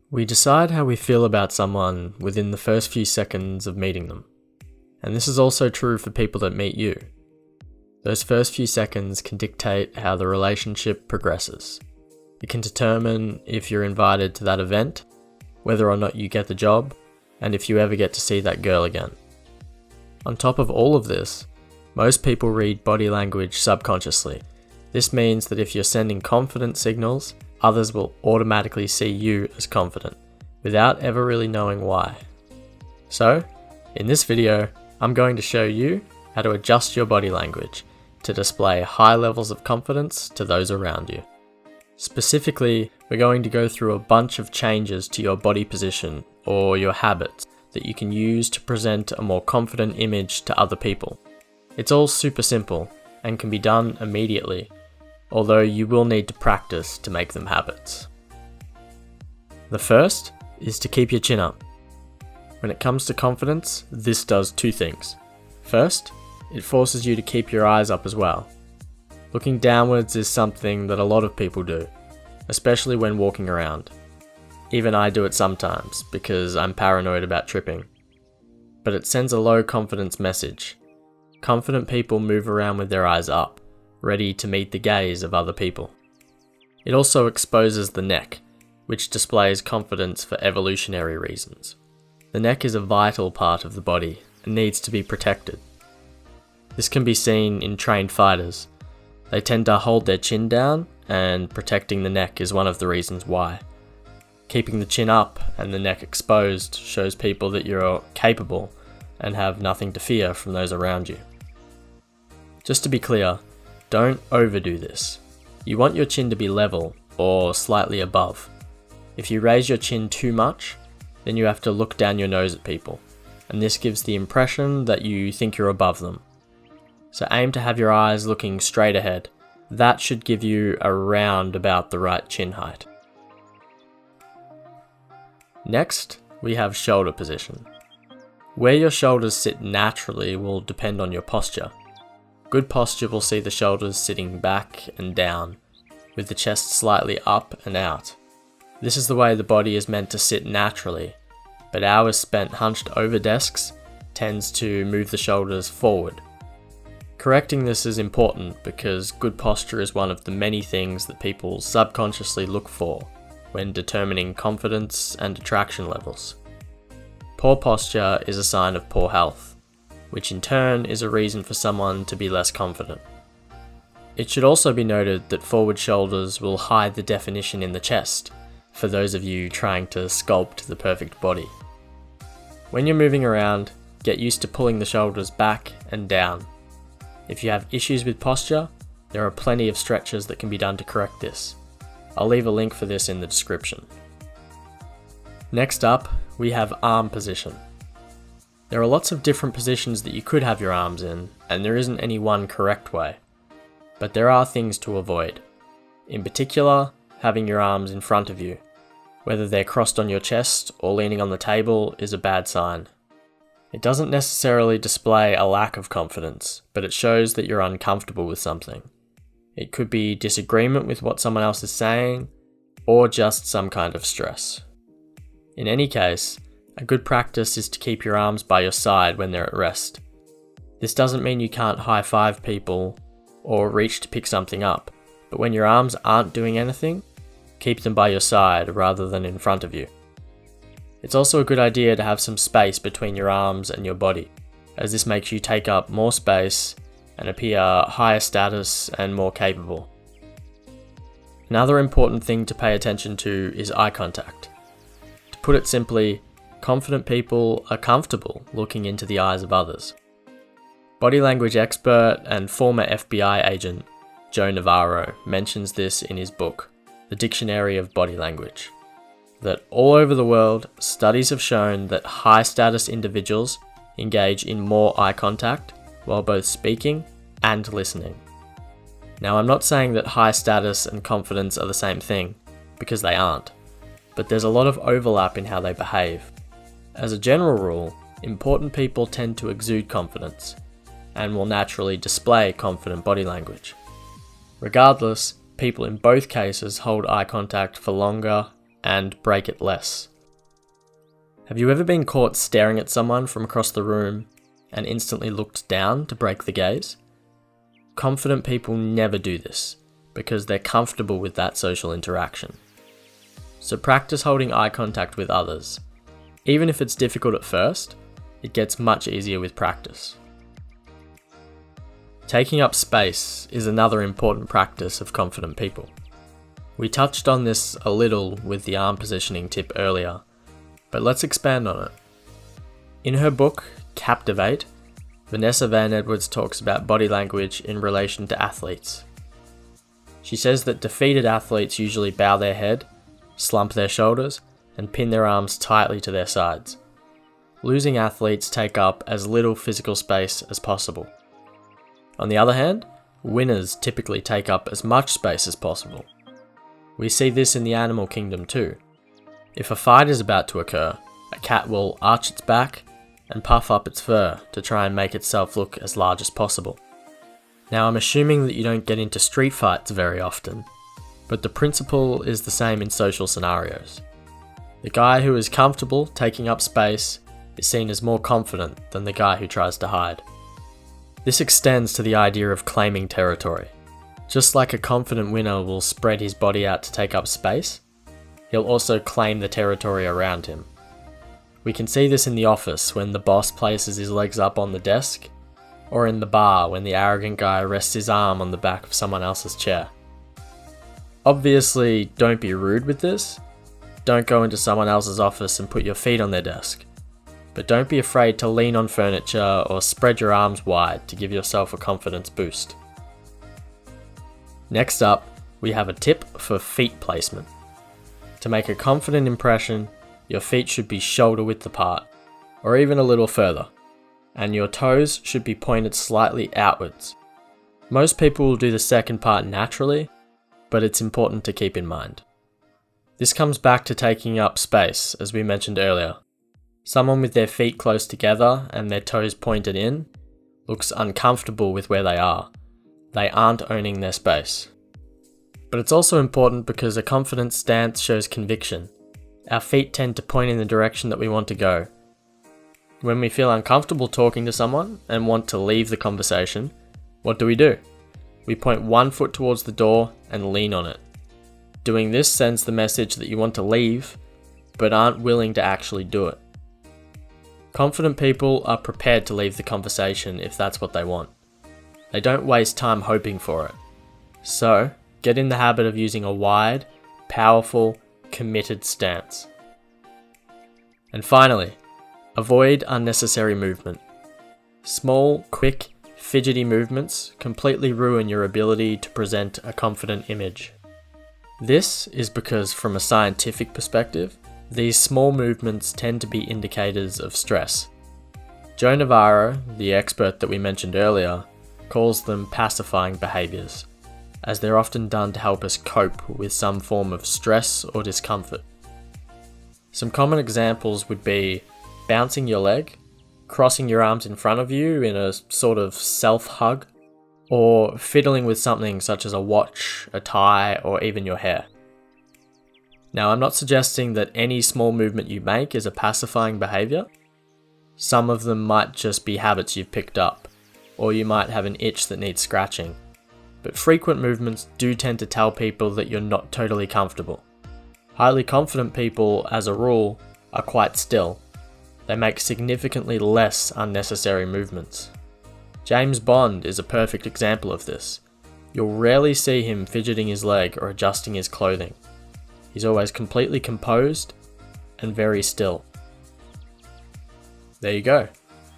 We decide how we feel about someone within the first few seconds of meeting them. And this is also true for people that meet you. Those first few seconds can dictate how the relationship progresses. It can determine if you're invited to that event, whether or not you get the job, and if you ever get to see that girl again. On top of all of this, most people read body language subconsciously. This means that if you're sending confident signals, others will automatically see you as confident, without ever really knowing why. So, in this video, I'm going to show you how to adjust your body language to display high levels of confidence to those around you. Specifically, we're going to go through a bunch of changes to your body position or your habits that you can use to present a more confident image to other people. It's all super simple and can be done immediately, although you will need to practice to make them habits. The first is to keep your chin up. When it comes to confidence, this does two things. First, it forces you to keep your eyes up as well. Looking downwards is something that a lot of people do, especially when walking around. Even I do it sometimes because I'm paranoid about tripping. But it sends a low confidence message. Confident people move around with their eyes up, ready to meet the gaze of other people. It also exposes the neck, which displays confidence for evolutionary reasons. The neck is a vital part of the body and needs to be protected. This can be seen in trained fighters. They tend to hold their chin down, and protecting the neck is one of the reasons why. Keeping the chin up and the neck exposed shows people that you're capable and have nothing to fear from those around you. Just to be clear, don't overdo this. You want your chin to be level or slightly above. If you raise your chin too much, then you have to look down your nose at people, and this gives the impression that you think you're above them. So aim to have your eyes looking straight ahead. That should give you around about the right chin height. Next, we have shoulder position. Where your shoulders sit naturally will depend on your posture. Good posture will see the shoulders sitting back and down, with the chest slightly up and out. This is the way the body is meant to sit naturally, but hours spent hunched over desks tends to move the shoulders forward. Correcting this is important because good posture is one of the many things that people subconsciously look for when determining confidence and attraction levels. Poor posture is a sign of poor health, which in turn is a reason for someone to be less confident. It should also be noted that forward shoulders will hide the definition in the chest, for those of you trying to sculpt the perfect body. When you're moving around, get used to pulling the shoulders back and down. If you have issues with posture, there are plenty of stretches that can be done to correct this. I'll leave a link for this in the description. Next up, we have arm position. There are lots of different positions that you could have your arms in, and there isn't any one correct way. But there are things to avoid. In particular, having your arms in front of you. Whether they're crossed on your chest or leaning on the table is a bad sign. It doesn't necessarily display a lack of confidence, but it shows that you're uncomfortable with something. It could be disagreement with what someone else is saying, or just some kind of stress. In any case, a good practice is to keep your arms by your side when they're at rest. This doesn't mean you can't high-five people or reach to pick something up, but when your arms aren't doing anything, keep them by your side rather than in front of you. It's also a good idea to have some space between your arms and your body, as this makes you take up more space and appear higher status and more capable. Another important thing to pay attention to is eye contact. To put it simply, confident people are comfortable looking into the eyes of others. Body language expert and former FBI agent Joe Navarro mentions this in his book, The Dictionary of Body Language. That all over the world, studies have shown that high status individuals engage in more eye contact while both speaking and listening. Now, I'm not saying that high status and confidence are the same thing, because they aren't, but there's a lot of overlap in how they behave. As a general rule, important people tend to exude confidence and will naturally display confident body language. Regardless, people in both cases hold eye contact for longer and break it less. Have you ever been caught staring at someone from across the room and instantly looked down to break the gaze? Confident people never do this because they're comfortable with that social interaction. So practice holding eye contact with others. Even if it's difficult at first, it gets much easier with practice. Taking up space is another important practice of confident people. We touched on this a little with the arm positioning tip earlier, but let's expand on it. In her book, Captivate, Vanessa Van Edwards talks about body language in relation to athletes. She says that defeated athletes usually bow their head, slump their shoulders, and pin their arms tightly to their sides. Losing athletes take up as little physical space as possible. On the other hand, winners typically take up as much space as possible. We see this in the animal kingdom too. If a fight is about to occur, a cat will arch its back and puff up its fur to try and make itself look as large as possible. Now, I'm assuming that you don't get into street fights very often, but the principle is the same in social scenarios. The guy who is comfortable taking up space is seen as more confident than the guy who tries to hide. This extends to the idea of claiming territory. Just like a confident winner will spread his body out to take up space, he'll also claim the territory around him. We can see this in the office when the boss places his legs up on the desk, or in the bar when the arrogant guy rests his arm on the back of someone else's chair. Obviously, don't be rude with this. Don't go into someone else's office and put your feet on their desk. But don't be afraid to lean on furniture or spread your arms wide to give yourself a confidence boost. Next up, we have a tip for feet placement. To make a confident impression, your feet should be shoulder width apart, or even a little further, and your toes should be pointed slightly outwards. Most people will do the second part naturally, but it's important to keep in mind. This comes back to taking up space, as we mentioned earlier. Someone with their feet close together and their toes pointed in looks uncomfortable with where they are. They aren't owning their space. But it's also important because a confident stance shows conviction. Our feet tend to point in the direction that we want to go. When we feel uncomfortable talking to someone and want to leave the conversation, what do? We point one foot towards the door and lean on it. Doing this sends the message that you want to leave, but aren't willing to actually do it. Confident people are prepared to leave the conversation if that's what they want. They don't waste time hoping for it. So, get in the habit of using a wide, powerful, committed stance. And finally, avoid unnecessary movement. Small, quick, fidgety movements completely ruin your ability to present a confident image. This is because, from a scientific perspective, these small movements tend to be indicators of stress. Joe Navarro, the expert that we mentioned earlier, calls them pacifying behaviours, as they're often done to help us cope with some form of stress or discomfort. Some common examples would be bouncing your leg, crossing your arms in front of you in a sort of self-hug, or fiddling with something such as a watch, a tie, or even your hair. Now, I'm not suggesting that any small movement you make is a pacifying behaviour. Some of them might just be habits you've picked up, or you might have an itch that needs scratching. But frequent movements do tend to tell people that you're not totally comfortable. Highly confident people, as a rule, are quite still. They make significantly less unnecessary movements. James Bond is a perfect example of this. You'll rarely see him fidgeting his leg or adjusting his clothing. He's always completely composed and very still. There you go.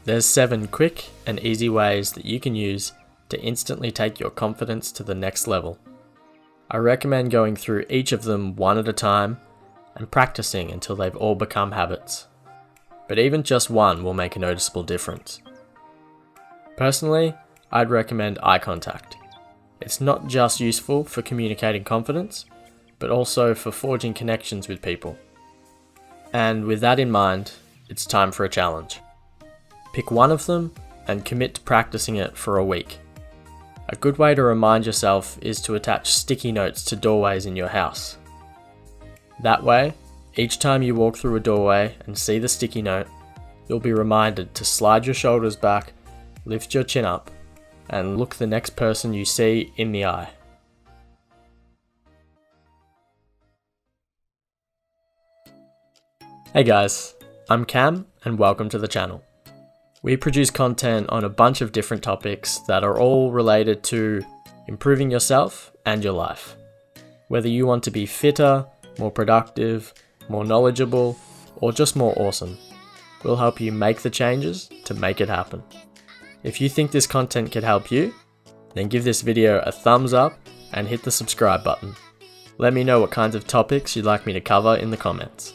There's 7 quick and easy ways that you can use to instantly take your confidence to the next level. I recommend going through each of them one at a time and practicing until they've all become habits. But even just one will make a noticeable difference. Personally, I'd recommend eye contact. It's not just useful for communicating confidence, but also for forging connections with people. And with that in mind, it's time for a challenge. Pick one of them and commit to practicing it for a week. A good way to remind yourself is to attach sticky notes to doorways in your house. That way, each time you walk through a doorway and see the sticky note, you'll be reminded to slide your shoulders back, lift your chin up, and look the next person you see in the eye. Hey guys, I'm Cam and welcome to the channel. We produce content on a bunch of different topics that are all related to improving yourself and your life. Whether you want to be fitter, more productive, more knowledgeable, or just more awesome, we'll help you make the changes to make it happen. If you think this content could help you, then give this video a thumbs up and hit the subscribe button. Let me know what kinds of topics you'd like me to cover in the comments.